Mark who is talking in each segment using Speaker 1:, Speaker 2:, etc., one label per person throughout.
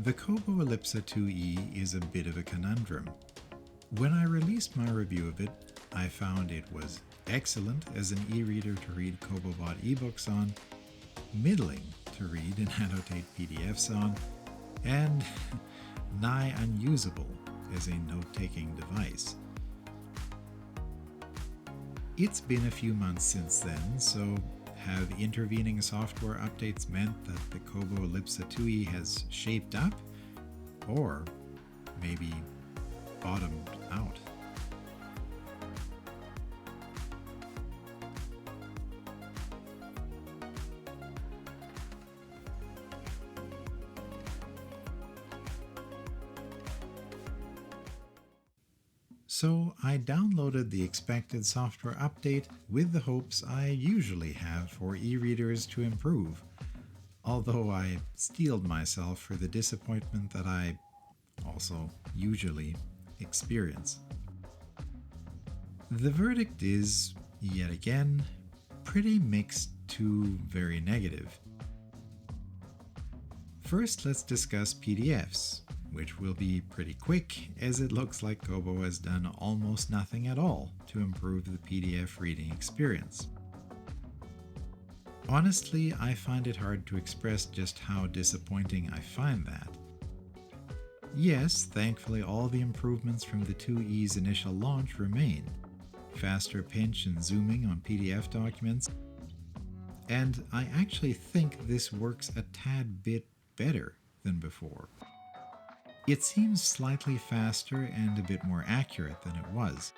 Speaker 1: The Kobo Elipsa 2e is a bit of a conundrum. When I released my review of it, I found it was excellent as an e-reader to read Kobo-Bought E-books on, middling to read and annotate PDFs on, and nigh unusable as a note-taking device. It's been a few months since then, so have intervening software updates meant that the Kobo Elipsa 2e has shaped up, or maybe bottomed out? So I downloaded the expected software update with the hopes I usually have for e-readers to improve, although I steeled myself for the disappointment that I also usually experience. The verdict is, yet again, pretty mixed to very negative. First, let's discuss PDFs, which will be pretty quick, as it looks like Kobo has done almost nothing at all to improve the PDF reading experience. Honestly, I find it hard to express just how disappointing I find that. Yes, thankfully all the improvements from the 2e's initial launch remain. Faster pinch and zooming on PDF documents, and I actually think this works a tad bit better than before. It seems slightly faster and a bit more accurate than it was.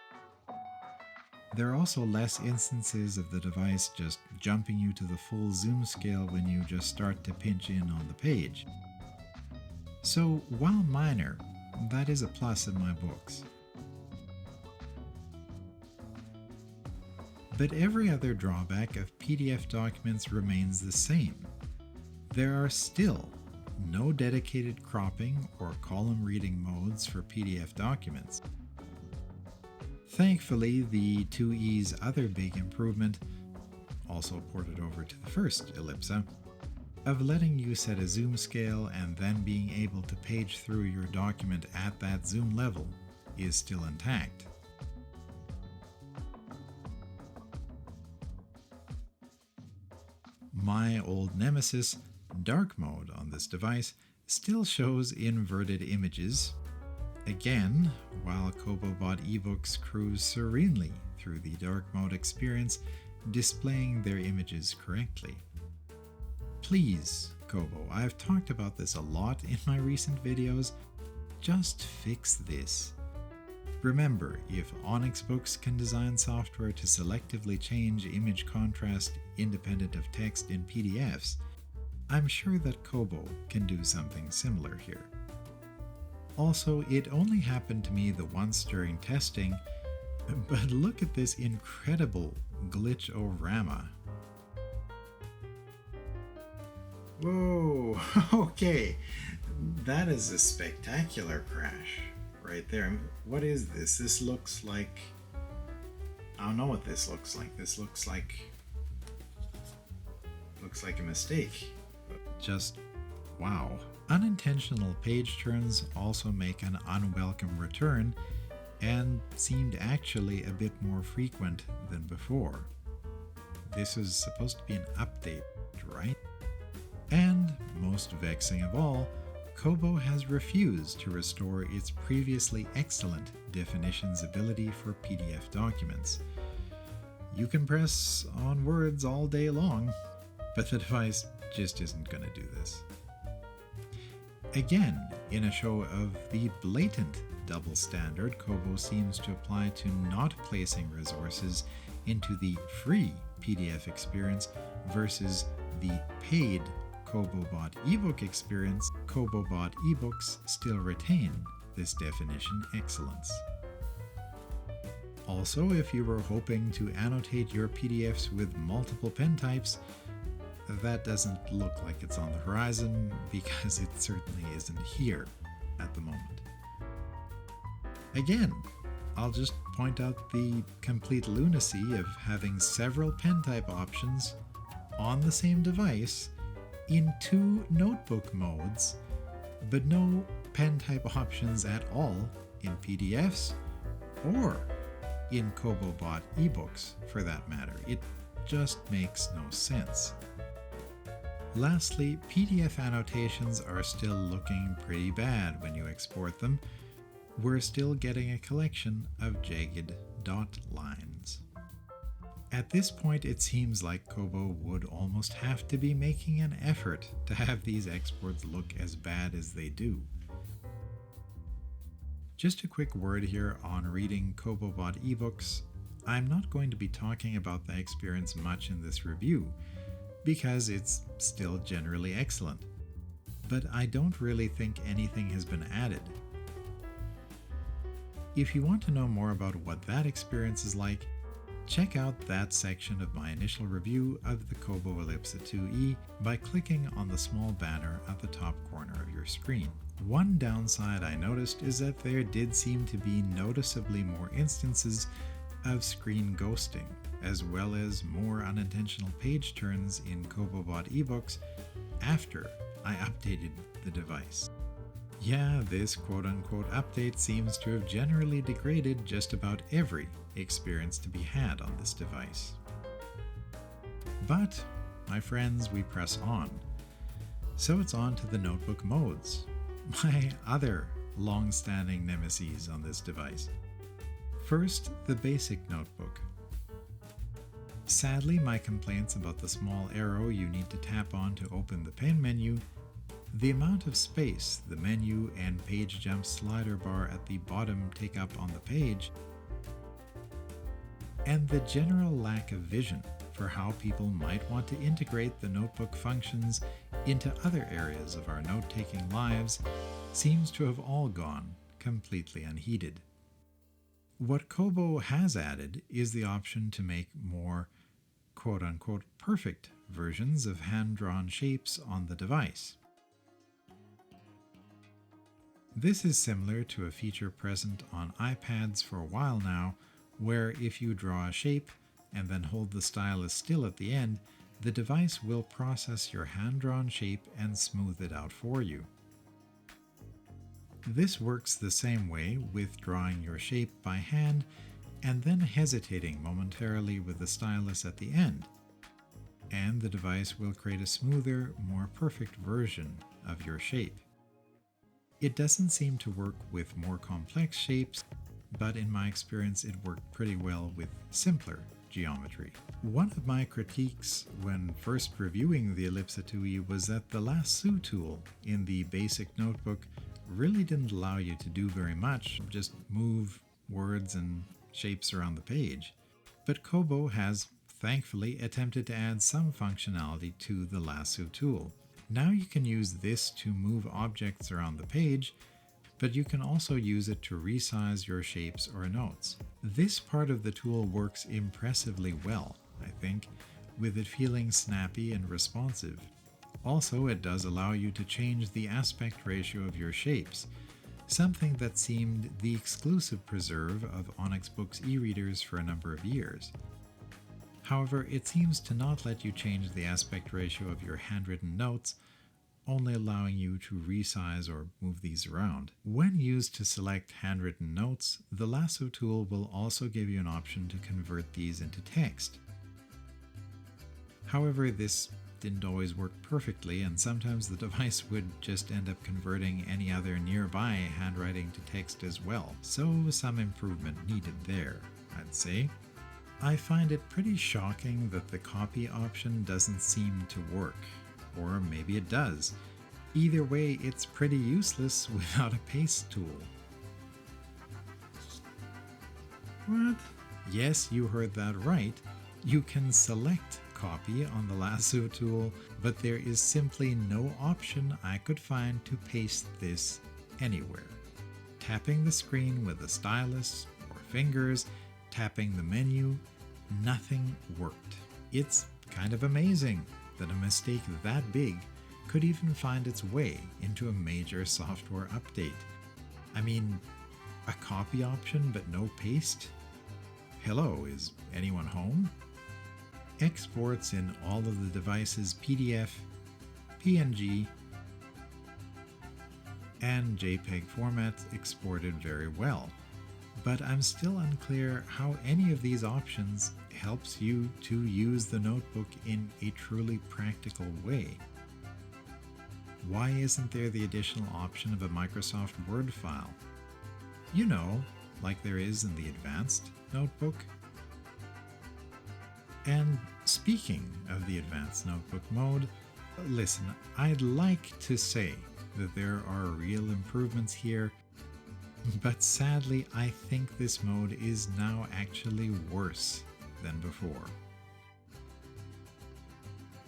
Speaker 1: There are also less instances of the device just jumping you to the full zoom scale when you just start to pinch in on the page. So, while minor, that is a plus in my books. But every other drawback of PDF documents remains the same. There are still no dedicated cropping or column reading modes for PDF documents. Thankfully, the 2e's other big improvement, also ported over to the first Elipsa, of letting you set a zoom scale and then being able to page through your document at that zoom level, is still intact. My old nemesis, dark mode on this device, still shows inverted images. Again, while Kobo-Bought E-books cruise serenely through the dark mode experience, displaying their images correctly. Please, Kobo, I've talked about this a lot in my recent videos, just fix this. Remember, if Onyx Books can design software to selectively change image contrast independent of text in PDFs, I'm sure that Kobo can do something similar here. Also, it only happened to me the once during testing, but look at this incredible glitch-o-rama. Whoa, okay, that is a spectacular crash right there. What is this? This looks like... I don't know what this looks like. This looks like a mistake. Just wow. Unintentional page turns also make an unwelcome return and seemed actually a bit more frequent than before. This is supposed to be an update, right? And, most vexing of all, Kobo has refused to restore its previously excellent definitions ability for PDF documents. You can press on words all day long, but the device just isn't going to do this. Again, in a show of the blatant double standard Kobo seems to apply to not placing resources into the free PDF experience versus the paid Kobo-Bought ebook experience, Kobo-Bought ebooks still retain this definition excellence. Also, if you were hoping to annotate your PDFs with multiple pen types, that doesn't look like it's on the horizon because it certainly isn't here at the moment. Again, I'll just point out the complete lunacy of having several pen type options on the same device in two notebook modes but no pen type options at all in PDFs or in Kobo-Bought E-books for that matter. It just makes no sense. Lastly, PDF annotations are still looking pretty bad when you export them. We're still getting a collection of jagged dot lines. At this point, it seems like Kobo would almost have to be making an effort to have these exports look as bad as they do. Just a quick word here on reading Kobo-Bought ebooks. I'm not going to be talking about the experience much in this review, because it's still generally excellent. But I don't really think anything has been added. If you want to know more about what that experience is like, check out that section of my initial review of the Kobo Elipsa 2e by clicking on the small banner at the top corner of your screen. One downside I noticed is that there did seem to be noticeably more instances of screen ghosting, as well as more unintentional page turns in Kobo-Bought ebooks after I updated the device. Yeah, this quote-unquote update seems to have generally degraded just about every experience to be had on this device. But, my friends, we press on. So it's on to the notebook modes, my other long-standing nemesis on this device. First, the basic notebook. Sadly, my complaints about the small arrow you need to tap on to open the pen menu, the amount of space the menu and page jump slider bar at the bottom take up on the page, and the general lack of vision for how people might want to integrate the notebook functions into other areas of our note-taking lives seems to have all gone completely unheeded. What Kobo has added is the option to make more quote-unquote perfect versions of hand-drawn shapes on the device. This is similar to a feature present on iPads for a while now, where if you draw a shape and then hold the stylus still at the end, the device will process your hand-drawn shape and smooth it out for you. This works the same way with drawing your shape by hand and then hesitating momentarily with the stylus at the end, and the device will create a smoother, more perfect version of your shape. It doesn't seem to work with more complex shapes, but in my experience it worked pretty well with simpler geometry. One of my critiques when first reviewing the Elipsa 2e was that the lasso tool in the basic notebook really didn't allow you to do very much, just move words and shapes around the page. But Kobo has thankfully attempted to add some functionality to the lasso tool. Now you can use this to move objects around the page, but you can also use it to resize your shapes or notes. This part of the tool works impressively well, I think, with it feeling snappy and responsive. Also, it does allow you to change the aspect ratio of your shapes, something that seemed the exclusive preserve of Onyx Books e-readers for a number of years. However, it seems to not let you change the aspect ratio of your handwritten notes, only allowing you to resize or move these around. When used to select handwritten notes, the lasso tool will also give you an option to convert these into text. However, this didn't always work perfectly, and sometimes the device would just end up converting any other nearby handwriting to text as well, so some improvement needed there, I'd say. I find it pretty shocking that the copy option doesn't seem to work, or maybe it does. Either way, it's pretty useless without a paste tool. What? Yes, you heard that right. You can select copy on the lasso tool, but there is simply no option I could find to paste this anywhere. Tapping the screen with a stylus or fingers, tapping the menu, nothing worked. It's kind of amazing that a mistake that big could even find its way into a major software update. I mean, a copy option but no paste? Hello, is anyone home? Exports in all of the device's PDF, PNG, and JPEG formats exported very well. But I'm still unclear how any of these options helps you to use the notebook in a truly practical way. Why isn't there the additional option of a Microsoft Word file? You know, like there is in the Advanced Notebook. And speaking of the Advanced Notebook mode, listen, I'd like to say that there are real improvements here, but sadly I think this mode is now actually worse than before.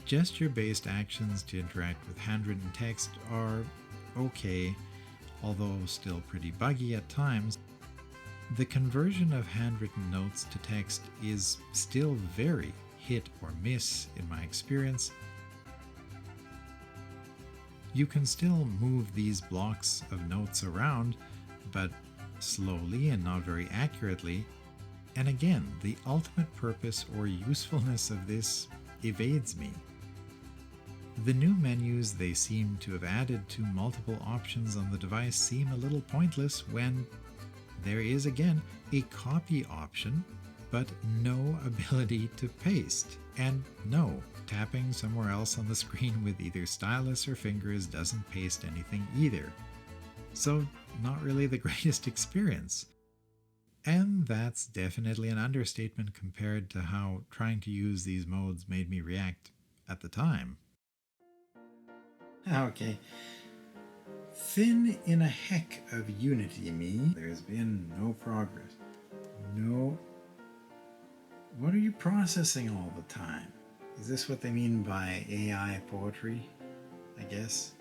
Speaker 1: Gesture-based actions to interact with handwritten text are okay, although still pretty buggy at times. The conversion of handwritten notes to text is still very hit or miss in my experience. You can still move these blocks of notes around, but slowly and not very accurately. And again, the ultimate purpose or usefulness of this evades me. The new menus they seem to have added to multiple options on the device seem a little pointless when there is again a copy option, but no ability to paste. And no, tapping somewhere else on the screen with either stylus or fingers doesn't paste anything either. So not really the greatest experience. And that's definitely an understatement compared to how trying to use these modes made me react at the time. Okay. Thin in a heck of unity, me. There's been no progress. No. What are you processing all the time? Is this what they mean by AI poetry? I guess.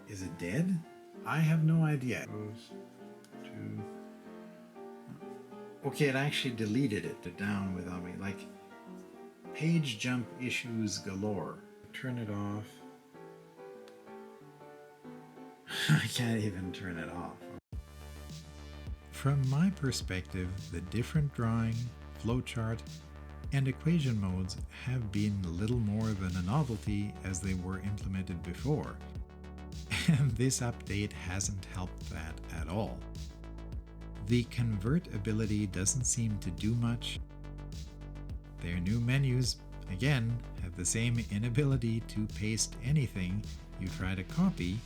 Speaker 1: Is it dead? I have no idea. Goes to... Okay, it actually deleted it down without me. Like, page jump issues galore. Turn it off. I can't even turn it off. From my perspective, the different drawing, flowchart, and equation modes have been little more than a novelty as they were implemented before. And this update hasn't helped that at all. The convert ability doesn't seem to do much. Their new menus, again, have the same inability to paste anything you try to copy.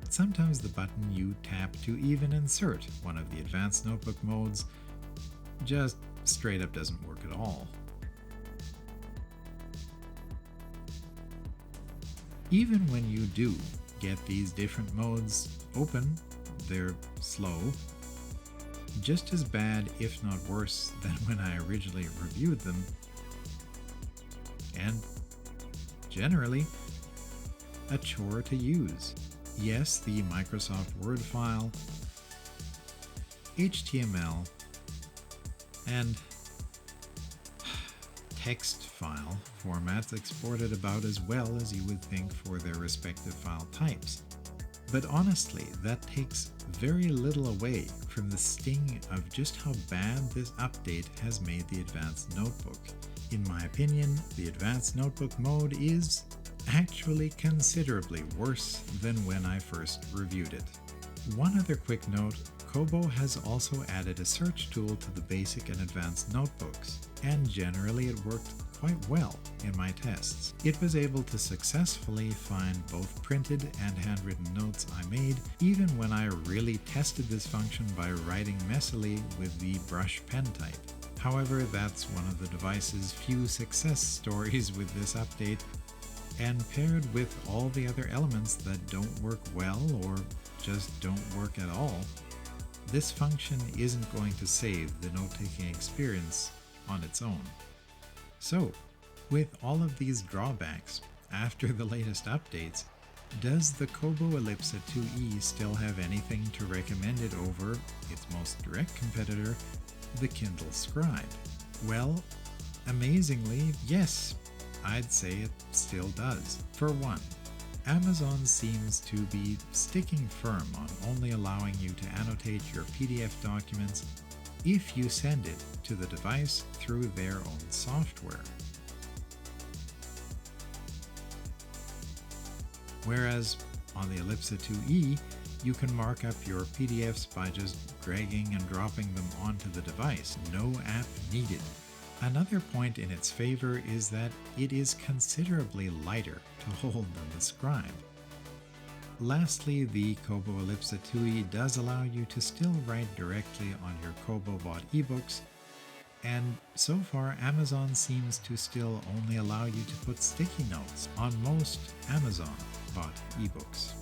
Speaker 1: Sometimes the button you tap to even insert one of the advanced notebook modes just straight up doesn't work at all. Even when you do get these different modes open, they're slow, just as bad if not worse than when I originally reviewed them, and generally a chore to use. Yes, the Microsoft Word file, HTML, and text file formats exported about as well as you would think for their respective file types. But honestly, that takes very little away from the sting of just how bad this update has made the Advanced Notebook. In my opinion, the Advanced Notebook mode is actually considerably worse than when I first reviewed it. One other quick note, Kobo has also added a search tool to the basic and advanced notebooks, and generally it worked quite well in my tests. It was able to successfully find both printed and handwritten notes I made, even when I really tested this function by writing messily with the brush pen type. However, that's one of the device's few success stories with this update, and paired with all the other elements that don't work well or just don't work at all, this function isn't going to save the note-taking experience on its own. So, with all of these drawbacks, after the latest updates, does the Kobo Elipsa 2e still have anything to recommend it over its most direct competitor, the Kindle Scribe? Well, amazingly, yes, I'd say it still does. For one, Amazon seems to be sticking firm on only allowing you to annotate your PDF documents if you send it to the device through their own software. whereas on the Elipsa 2E, you can mark up your PDFs by just dragging and dropping them onto the device. No app needed. Another point in its favor is that it is considerably lighter to hold than the Scribe. Lastly, the Kobo Elipsa 2E does allow you to still write directly on your Kobo-Bought E-books, and so far Amazon seems to still only allow you to put sticky notes on most Amazon-bought e-books.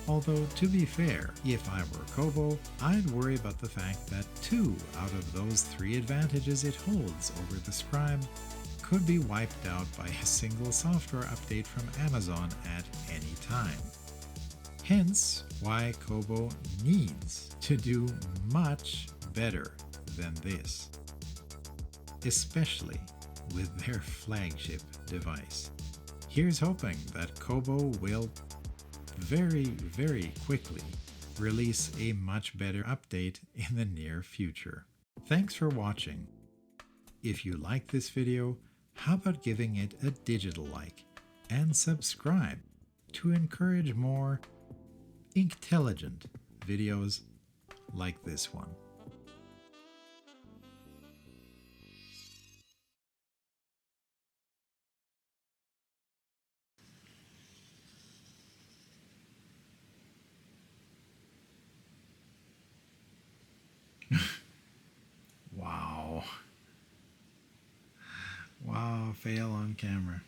Speaker 1: Although, to be fair, if I were Kobo, I'd worry about the fact that 2 out of those 3 advantages it holds over the Scribe could be wiped out by a single software update from Amazon at any time. Hence, why Kobo needs to do much better than this, especially with their flagship device. Here's hoping that Kobo will very quickly release a much better update in the near future. Thanks for watching. If you like this video, how about giving it a digital like and subscribe to encourage more Inktelligent videos like this one. Wow. Wow, fail on camera.